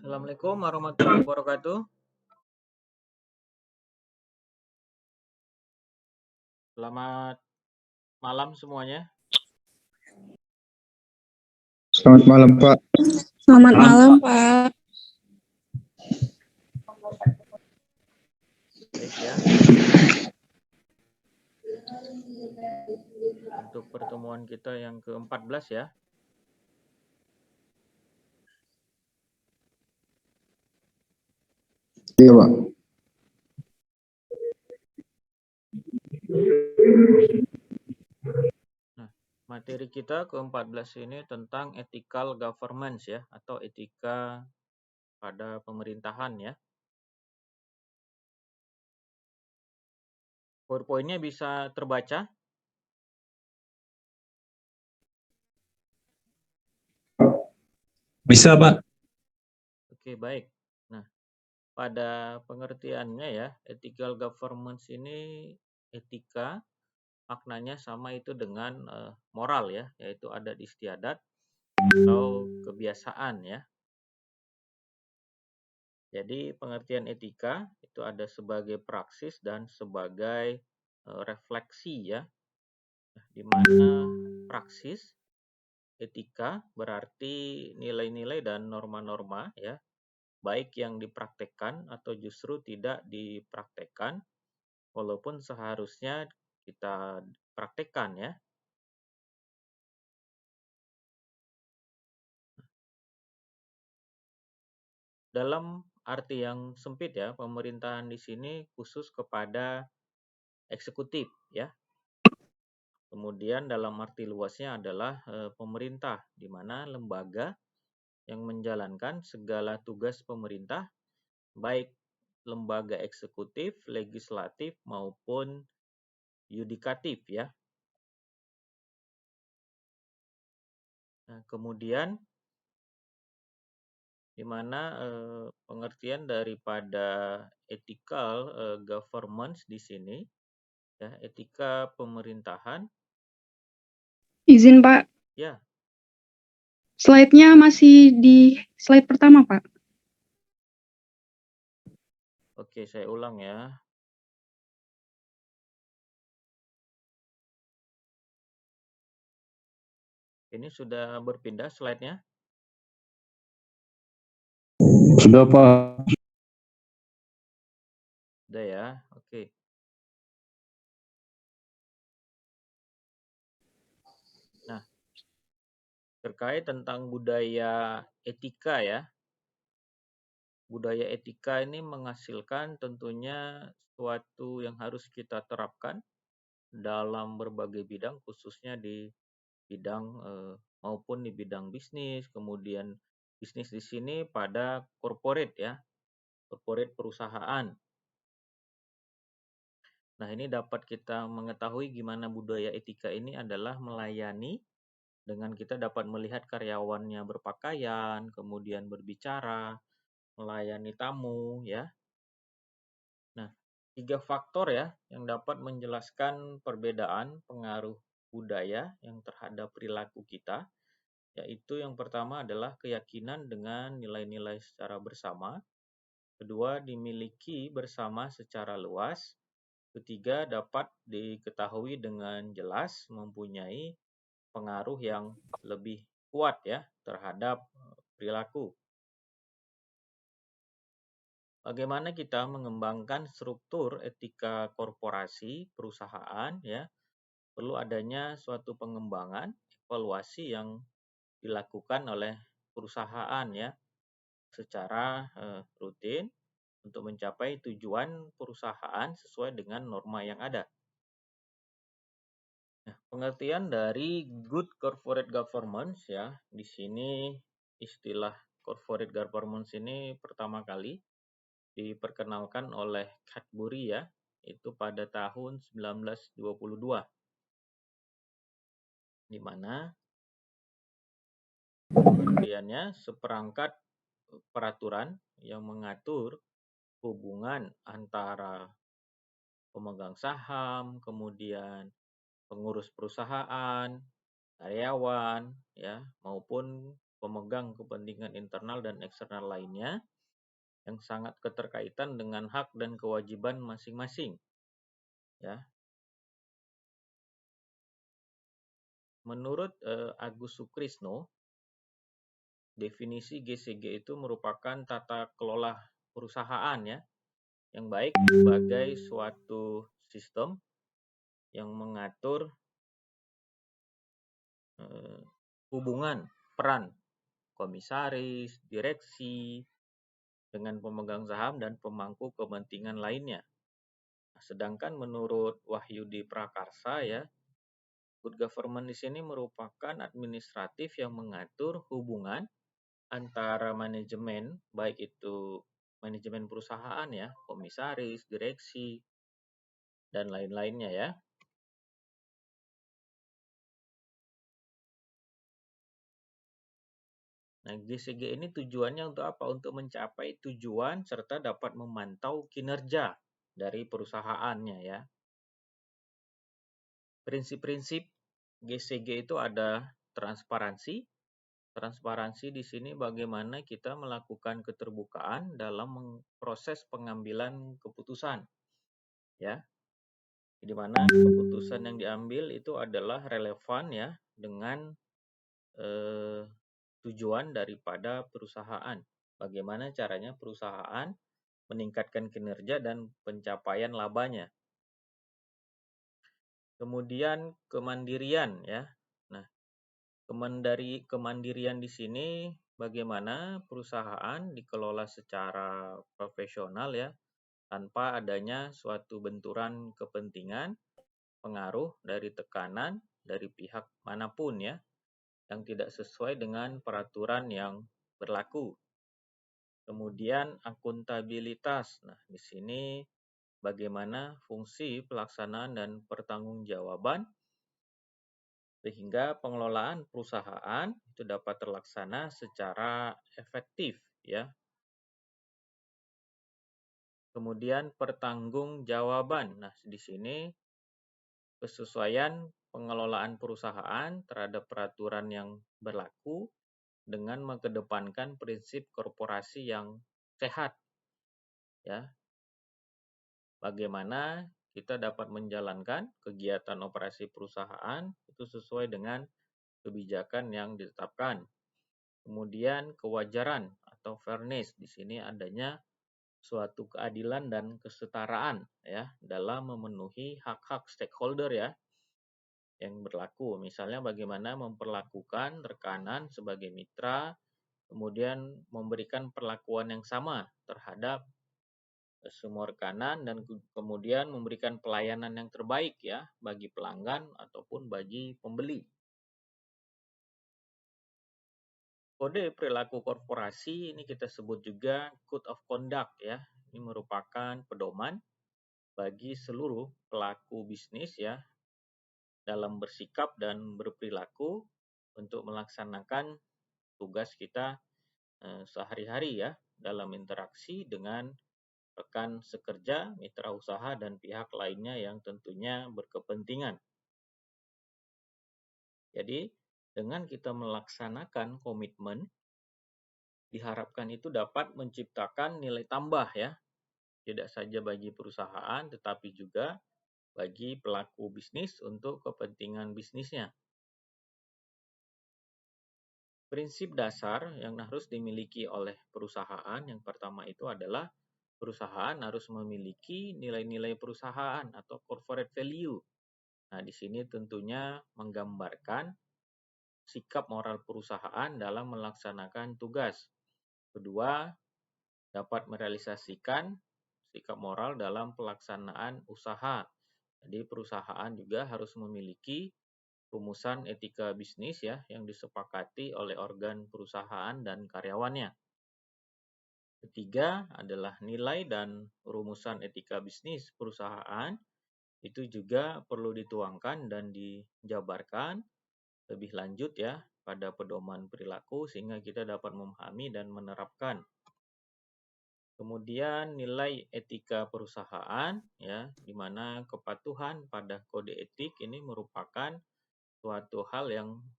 Assalamualaikum warahmatullahi wabarakatuh. Selamat malam semuanya. Selamat malam, Pak. Selamat malam, Pak. Baik ya. Untuk pertemuan kita yang ke-14 ya. Iya, Pak. Nah, materi kita ke-14 ini tentang ethical governance ya, atau etika pada pemerintahan ya. PowerPoint-nya bisa terbaca? Bisa, Pak. Oke, baik. Nah, pada pengertiannya ya, ethical governance ini etika maknanya sama itu dengan moral ya, yaitu adat istiadat atau kebiasaan ya. Jadi pengertian etika itu ada sebagai praksis dan sebagai refleksi ya, di mana praksis etika berarti nilai-nilai dan norma-norma ya, baik yang dipraktekkan atau justru tidak dipraktekkan, walaupun seharusnya kita praktekkan ya. Dalam arti yang sempit ya, pemerintahan di sini khusus kepada eksekutif ya. Kemudian dalam arti luasnya adalah pemerintah, di mana lembaga yang menjalankan segala tugas pemerintah, baik lembaga eksekutif, legislatif maupun yudikatif ya. Nah, kemudian di mana pengertian daripada ethical governance di sini ya, etika pemerintahan. Izin, Pak. Ya. Slide-nya masih di slide pertama, Pak. Oke, saya ulang ya. Ini sudah berpindah slide-nya? Sudah, Pak. Sudah ya, oke. Nah, terkait tentang budaya etika ya. Budaya etika ini menghasilkan tentunya sesuatu yang harus kita terapkan dalam berbagai bidang, khususnya di bidang maupun di bidang bisnis, kemudian bisnis di sini pada corporate ya, corporate perusahaan. Nah, ini dapat kita mengetahui gimana budaya etika ini adalah melayani dengan kita dapat melihat karyawannya berpakaian, kemudian berbicara, melayani tamu ya. Nah, 3 faktor ya yang dapat menjelaskan perbedaan pengaruh budaya yang terhadap perilaku kita, yaitu yang pertama adalah keyakinan dengan nilai-nilai secara bersama, kedua dimiliki bersama secara luas, ketiga dapat diketahui dengan jelas mempunyai pengaruh yang lebih kuat ya terhadap perilaku. Bagaimana kita mengembangkan struktur etika korporasi perusahaan ya? Perlu adanya suatu pengembangan evaluasi yang dilakukan oleh perusahaan ya secara rutin untuk mencapai tujuan perusahaan sesuai dengan norma yang ada. Nah, pengertian dari good corporate governance ya, di sini istilah corporate governance ini pertama kali diperkenalkan oleh Cadbury ya, itu pada tahun 1922. Di mana pengertiannya seperangkat peraturan yang mengatur hubungan antara pemegang saham, kemudian pengurus perusahaan, karyawan, ya, maupun pemegang kepentingan internal dan eksternal lainnya yang sangat keterkaitan dengan hak dan kewajiban masing-masing. Ya. Menurut Agus Sukrisno, definisi GCG itu merupakan tata kelola perusahaan ya yang baik sebagai suatu sistem yang mengatur hubungan peran komisaris, direksi, dengan pemegang saham dan pemangku kepentingan lainnya. Nah, sedangkan menurut Wahyudi Prakarsa ya, good government di sini merupakan administratif yang mengatur hubungan antara manajemen, baik itu manajemen perusahaan ya, komisaris, direksi, dan lain-lainnya ya. Nah, GCG ini tujuannya untuk apa? Untuk mencapai tujuan serta dapat memantau kinerja dari perusahaannya ya. Prinsip-prinsip GCG itu ada transparansi. Transparansi di sini bagaimana kita melakukan keterbukaan dalam proses pengambilan keputusan. Ya. Di mana keputusan yang diambil itu adalah relevan ya dengan tujuan daripada perusahaan. Bagaimana caranya perusahaan meningkatkan kinerja dan pencapaian labanya. Kemudian kemandirian ya. Nah, kemandirian di sini bagaimana perusahaan dikelola secara profesional ya, tanpa adanya suatu benturan kepentingan, pengaruh dari tekanan dari pihak manapun ya, yang tidak sesuai dengan peraturan yang berlaku. Kemudian akuntabilitas. Nah, di sini bagaimana fungsi pelaksanaan dan pertanggungjawaban sehingga pengelolaan perusahaan itu dapat terlaksana secara efektif ya. Kemudian pertanggungjawaban. Nah, di sini kesesuaian pengelolaan perusahaan terhadap peraturan yang berlaku dengan mengedepankan prinsip korporasi yang sehat ya. Bagaimana kita dapat menjalankan kegiatan operasi perusahaan itu sesuai dengan kebijakan yang ditetapkan. Kemudian kewajaran atau fairness, di sini adanya suatu keadilan dan kesetaraan ya dalam memenuhi hak-hak stakeholder ya yang berlaku. Misalnya bagaimana memperlakukan rekanan sebagai mitra, kemudian memberikan perlakuan yang sama terhadap semua rekanan dan kemudian memberikan pelayanan yang terbaik ya bagi pelanggan ataupun bagi pembeli. Kode perilaku korporasi ini kita sebut juga Code of Conduct ya. Ini merupakan pedoman bagi seluruh pelaku bisnis ya dalam bersikap dan berperilaku untuk melaksanakan tugas kita sehari-hari ya dalam interaksi dengan rekan sekerja, mitra usaha, dan pihak lainnya yang tentunya berkepentingan. Jadi, dengan kita melaksanakan komitmen, diharapkan itu dapat menciptakan nilai tambah ya, tidak saja bagi perusahaan, tetapi juga bagi pelaku bisnis untuk kepentingan bisnisnya. Prinsip dasar yang harus dimiliki oleh perusahaan yang pertama itu adalah perusahaan harus memiliki nilai-nilai perusahaan atau corporate value. Nah, di sini tentunya menggambarkan sikap moral perusahaan dalam melaksanakan tugas. Kedua, dapat merealisasikan sikap moral dalam pelaksanaan usaha. Jadi perusahaan juga harus memiliki rumusan etika bisnis ya yang disepakati oleh organ perusahaan dan karyawannya. Ketiga adalah nilai dan rumusan etika bisnis perusahaan itu juga perlu dituangkan dan dijabarkan lebih lanjut ya pada pedoman perilaku sehingga kita dapat memahami dan menerapkan. Kemudian nilai etika perusahaan ya di mana kepatuhan pada kode etik ini merupakan suatu hal yang